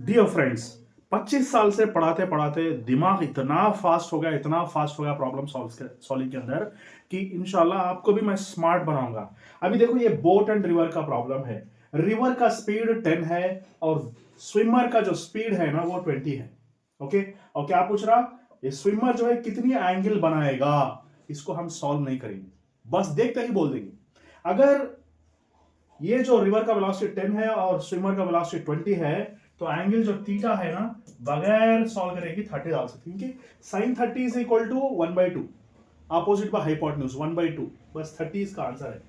Dear friends, 25 साल से पढ़ाते पढ़ाते दिमाग इतना फास्ट हो गया, इतना फास्ट हो गया प्रॉब्लम सॉल्विंग के अंदर कि इंशाल्लाह आपको भी मैं स्मार्ट बनाऊंगा। अभी देखो, ये बोट एंड रिवर का प्रॉब्लम है। रिवर का स्पीड 10 है और स्विमर का जो स्पीड है ना वो 20 है। ओके, और क्या पूछ रहा, ये स्विमर जो है कितनी एंगल बनाएगा, इसको हम सॉल्व नहीं करेंगे, बस देखते ही बोल देंगे। अगर ये जो रिवर का वेलोसिटी 10 है और स्विमर का वेलोसिटी 20 है, तो एंगल जो थीटा है ना, बगैर सॉल्व करेगी 30 डाल सकते हैं, क्योंकि sine 30 is equal to 1/2, opposite by hypotenuse 1/2, बस 30 इसका आंसर है।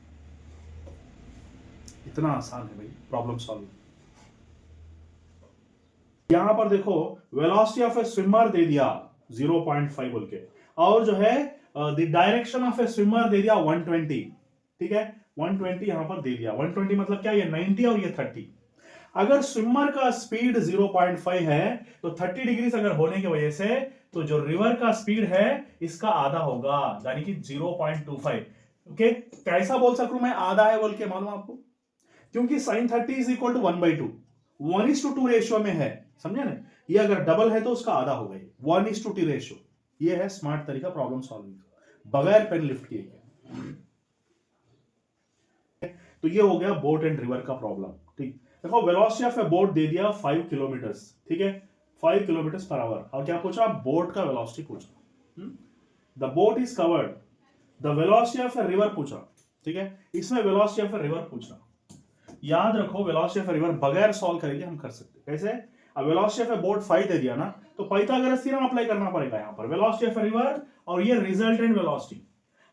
इतना आसान है भाई प्रॉब्लम सॉल्विंग। यहां पर देखो, वेलोसिटी ऑफ ए स्विमर दे दिया 0.5 बोल के, और जो है the direction of a swimmer दे दिया 120। ठीक है, 120 यहां पर दे दिया। 120 मतलब क्या, ये 90 और ये 30। अगर स्विमर का स्पीड 0.5 है तो 30 डिग्री अगर होने की वजह से, तो जो रिवर का स्पीड है इसका आधा होगा, यानी कि 0.25। ओके, कैसा बोल सकूं मैं आधा है बोल के, मालूम आपको? क्योंकि sine 30 is equal to 1/2, 1:2 ratio में है, समझे ना? ये अगर डबल है तो उसका आधा हो गई, 1:2 रेशियो। ये है स्मार्ट तरीका प्रॉब्लम सॉल्विंग, बगैर पेन लिफ्ट किए। तो ये हो गया बोट एंड रिवर का प्रॉब्लम। ठीक, देखो वेलोसिटी ऑफ ए बोट दे दिया 5 किलोमीटर। ठीक है, 5 किलोमीटर पर आवर, और क्या पूछा, बोट का वेलोसिटी पूछा। The boat is covered, the velocity of a river पूछा। ठीक है, इसमें वेलोसिटी ऑफ ए रिवर पूछा। याद रखो, वेलोसिटी ऑफ ए रिवर बगैर सॉल्व करेंगे हम कर सकते, कैसे? अब वेलोसिटी ऑफ ए बोट 5 दे दिया ना, तो पाइथागोरस थ्योरम अप्लाई करना पड़ेगा यहां पर, वेलोसिटी ऑफ ए रिवर और ये रिजल्टेंट वेलोसिटी।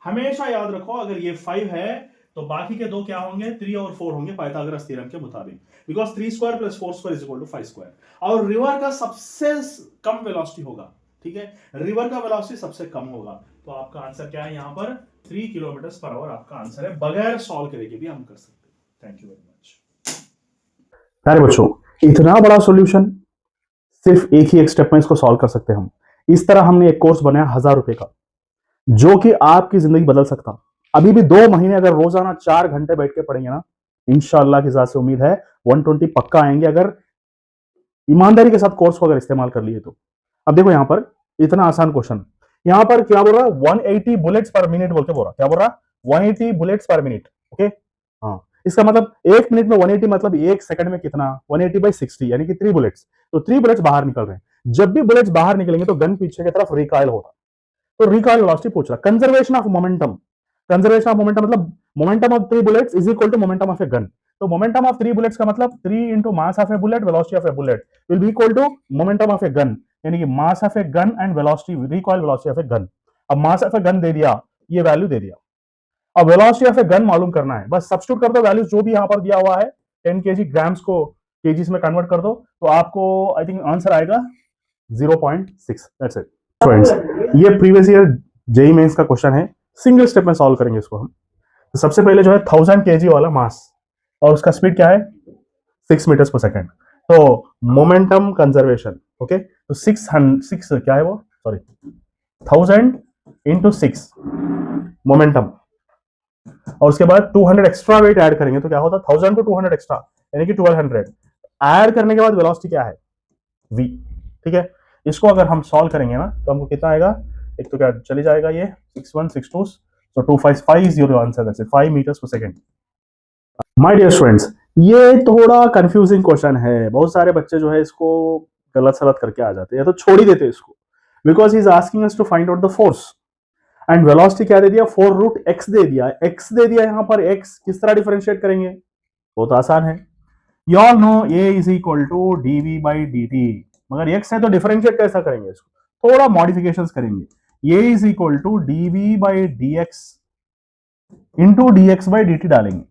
हमेशा याद रखो, अगर ये 5 है तो बाकी के दो क्या होंगे, 3 और 4 होंगे पाइथागोरस थ्योरम के मुताबिक, बिकॉज 3² + 4² इज इक्वल टू 5²। और रिवर का सबसे कम वेलोसिटी होगा। ठीक है, रिवर का वेलोसिटी सबसे कम होगा, तो आपका आंसर क्या है यहां पर, 3 किलोमीटर पर आवर आपका आंसर है, बगैर सॉल्व करके भी हम कर सकते हैं। Thank you very much. प्यारे बच्चों, इतना बड़ा सॉल्यूशन सिर्फ एक ही एक स्टेप में इसको सॉल्व कर सकते हैं हम। इस तरह हमने एक कोर्स बनाया 1000 रुपए का, जो कि आपकी जिंदगी बदल सकता। अभी भी 2 महीने अगर रोजाना 4 घंटे बैठ के पढ़ेंगे ना, इंशाल्लाह की जात से उम्मीद है 120 पक्का आएंगे, अगर ईमानदारी के साथ कोर्स को अगर इस्तेमाल कर लिए तो। अब देखो यहां पर इतना आसान क्वेश्चन, यहां पर क्या बोल रहा है, 180 बुलेट्स पर मिनट बोल के बोल रहा, क्या बोल रहा, 180 बुलेट्स पर मिनट। ओके, हाँ, इसका मतलब 1 मिनट में 180 मतलब 1 सेकंड में कितना, 180/60 यानी कि 3 बुलेट्स। तो 3 बुलेट्स बाहर निकल रहे हैं, जब भी बुलेट्स बाहर निकलेंगे तो गन पीछे की तरफ रिकॉइल होगा। तो रिकॉइल वेलोसिटी पूछ रहा, conservation of momentum. Conservation of momentum मतलब momentum of 3 bullets is equal to momentum of a gun. तो मोमेंटम ऑफ 3 बुलेट्स का मतलब 3 into mass of a bullet velocity of a bullet will be equal to momentum of a gun, यानी कि mass of a gun and velocity, recoil velocity of a gun. अब mass of a gun दे दिया, ये value दे दिया। अब velocity of a gun मालूम करना है, बस सब्स्टिट्यूट कर दो वैल्यूज जो भी यहां पर दिया हुआ है, 10 केजी, ग्राम्स को केजीस में कन्वर्ट कर दो, तो आपको आई थिंक आंसर आएगा 0.6। दैट्स इट फ्रेंड्स, ये प्रीवियस ईयर जेई मेंस का क्वेश्चन है, सिंगल स्टेप में सॉल्व करेंगे इसको हम। तो सबसे पहले जो है 1000 केजी वाला मास, और उसका स्पीड क्या है, 6 मीटर्स पर सेकेंड। तो मोमेंटम कंजर्वेशन, ओके, तो 6 क्या है वो, सॉरी, 1000 इंटू 6 मोमेंटम, और उसके बाद 200 एक्स्ट्रा वेट ऐड करेंगे तो क्या होता है, 1000 को 200 एक्स्ट्रा यानी कि 1200 ऐड करने के बाद वेलोसिटी क्या है, v। ठीक है, इसको अगर हम सॉल्व करेंगे ना तो हमको कितना आएगा, एक तो क्या चली जाएगा ये 6162, so 255 is your answer, that's it, 5 metres पर सेकंड। माय डियर स्टूडेंट्स, ये थोड़ा कंफ्यूजिंग क्वेश्चन है, बहुत सारे बच्चे जो है इसको गलत सलत करके आ जाते हैं, तो छोड़ ही देते हैं इसको, because he is asking us to find out the force and velocity क्या दे दिया, 4√x दे दिया, x दे दिया, यहां पर x किस तरह डिफरेंशिएट करेंगे, बहुत आसान है, you all know a is equal to dv/dt, मगर x है तो डिफरेंशिएट कैसा करेंगे इसको, थोड़ा मॉडिफिकेशंस करेंगे, a is equal to dv/dx into dx/dt डालेंगे।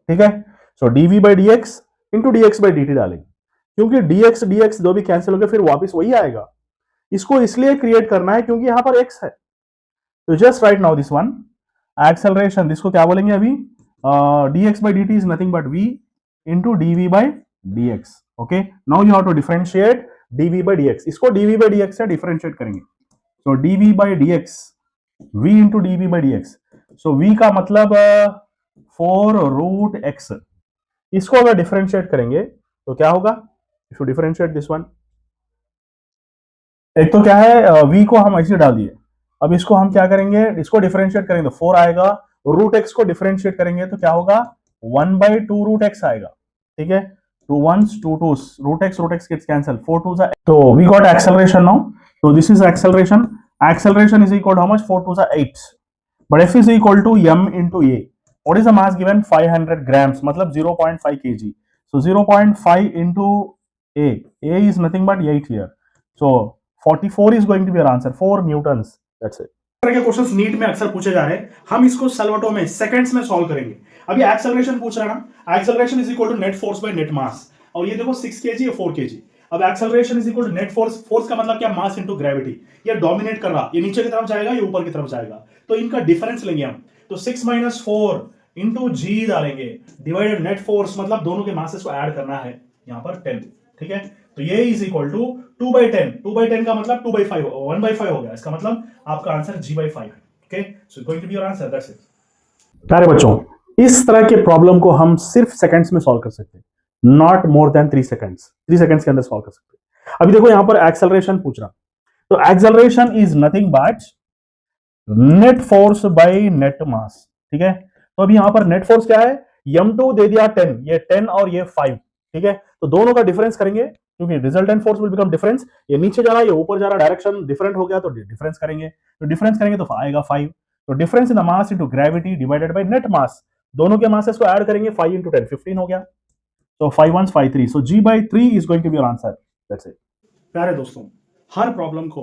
ठीक है, सो dv/dx इंटू dx/dt डालेंगे, क्योंकि dx dx दो भी कैंसिल हो गए, फिर वापस वही आएगा। इसको इसलिए क्रिएट करना है क्योंकि यहां पर x है, तो just right now this one, acceleration, इसको क्या बोलेंगे अभी, dx/dt is nothing but v into dv/dx। Okay, now you have to differentiate dv/dx, इसको dv/dx से डिफरेंशिएट करेंगे, so dv/dx v into dv/dx, so v का मतलब 4√x, इसको अगर डिफरेंशिएट करेंगे तो क्या होगा, if you differentiate this one, एक तो क्या है v को हम ऐसे डाल दिए, अब इसको हम क्या करेंगे, इसको डिफरेंशिएट करेंगे तो 4 आएगा, रूट एक्स को डिफरेंशिएट करेंगे तो क्या होगा 1/2 रूट एक्स आएगा, ठीक है, 2 1s 2 2s, root x gets cancel, 4 2s are, तो वी गॉट एक्सेलरेशन नाउ, तो this is acceleration is equal to how much, 4 2s are 8, but f is equal to m into a, what is the mass given, 500 grams, मतलब 0.5 kg, so 0.5 into a is nothing but 8 here, so 44 is going to be our answer, 4 newtons, that's it. तरह के questions NEET में अक्सर पूछे जा रहे हैं, हम इसको सलवटो में सेकंड्स में सॉल्व करेंगे। अभी एक्सेलरेशन पूछ रहा ना, acceleration is equal to net force by net mass, और ये देखो 6 केजी या 4 केजी। अब acceleration is equal to net force, force का मतलब क्या, मास इनटू ग्रेविटी, ये डोमिनेट कर रहा, ये नीचे की तरफ जाएगा, ये ऊपर की तरफ जाएगा, तो इनका डिफरेंस लेंगे हम, तो 6 - 4 इंटू जी डालेंगे, डिवाइडेड नेट फोर्स, मतलब दोनों के मासेस को ऐड करना है, यहां पर 10, ठीक है, तो ये इज इक्वल टू 2/10, 2/10 का मतलब 2/5, 1/5 हो गया, इसका मतलब आपका आंसर g/5 है, okay, so going to be your answer, that's it. प्यारे बच्चों, इस तरह के प्रॉब्लम को हम सिर्फ सेकंड्स में सॉल्व कर सकते हैं, not more than 3 seconds, 3 seconds के अंदर सॉल्व कर सकते हैं। अभी देखो यहां पर एक्सेलरेशन पूछ रहा, तो acceleration is nothing but net force by net mass, ठीक है, तो अभी यहां पर नेट फोर्स क्या है, m2 दे दिया 10, ये 10 और ये 5, ठीक है, तो दोनों का डिफरेंस करेंगे, क्योंकि resultant force will become difference, ये नीचे जा रहा है, ये ऊपर जा रहा, डायरेक्शन डिफरेंट हो गया, तो डिफरेंस करेंगे, तो डिफरेंस करेंगे तो आएगा 5, तो difference in the mass into gravity divided by net mass, दोनों के मासेस को ऐड करेंगे, 5 × 10 15 हो गया, so 5 1s 5 3, so g/3 is going to be your answer, that's it। प्यारे दोस्तों, हर प्रॉब्लम को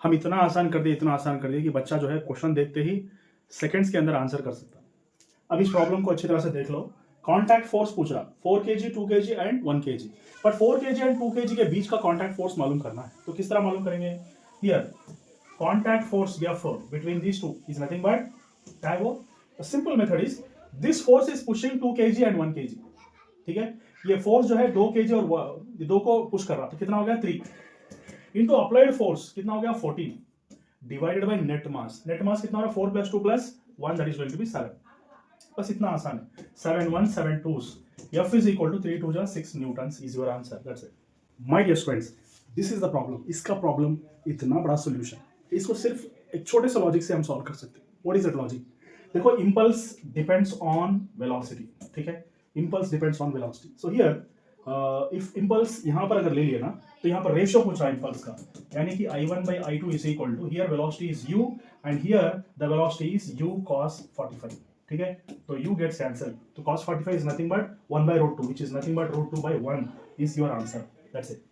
हम इतना आसान कर दिए कि बच्चा जो है क्वेश्चन देखते ही सेकंड्स के अंदर आंसर कर सकता। अब इस प्रॉब्लम को अच्छी तरह से देख लो, कॉन्टैक्ट फोर्स पूछ रहा, 4 kg 2 kg and 1 kg, but 4 kg and 2 kg के बीच का कॉन्टैक्ट फोर्स मालूम करना है, तो किस तरह मालूम करेंगे, here contact force F between these two is nothing but, क्या है वो, simple method is this force is pushing 2 kg and 1 kg, ठीक है, ये फोर्स जो है 2 kg और 2 को पुश कर रहा, तो कितना हो गया 3 इंटू अप्लाइड फोर्स कितना हो गया 14 डिवाइडेड बाय नेट मास कितना हो रहा है 4 + 2 + 1 that is going to be 7, बस इतना आसान है, 7 1 7 2s, F is equal to 3 2 6 newtons is your answer, that's it. My dear students, this is the problem, इसका प्रॉब्लम इतना बड़ा सॉल्यूशन, इसको सिर्फ एक छोटे से लॉजिक से हम सॉल्व कर सकते हैं। व्हाट इज दैट लॉजिक, देखो इंपल्स डिपेंड्स ऑन वेलोसिटी, ठीक है, impulse depends on velocity, so here if impulse यहां पर अगर ले लिए ना, तो यहां पर रेशियो पूछ रहा है इंपल्स का, यानी कि I1/I2 is equal to, here velocity is u and here the velocity is u cos 45, ठीक है, तो u गेट्स कैंसल, तो cos 45 is nothing but 1/√2 which is nothing but √2/1 is your answer, that's it.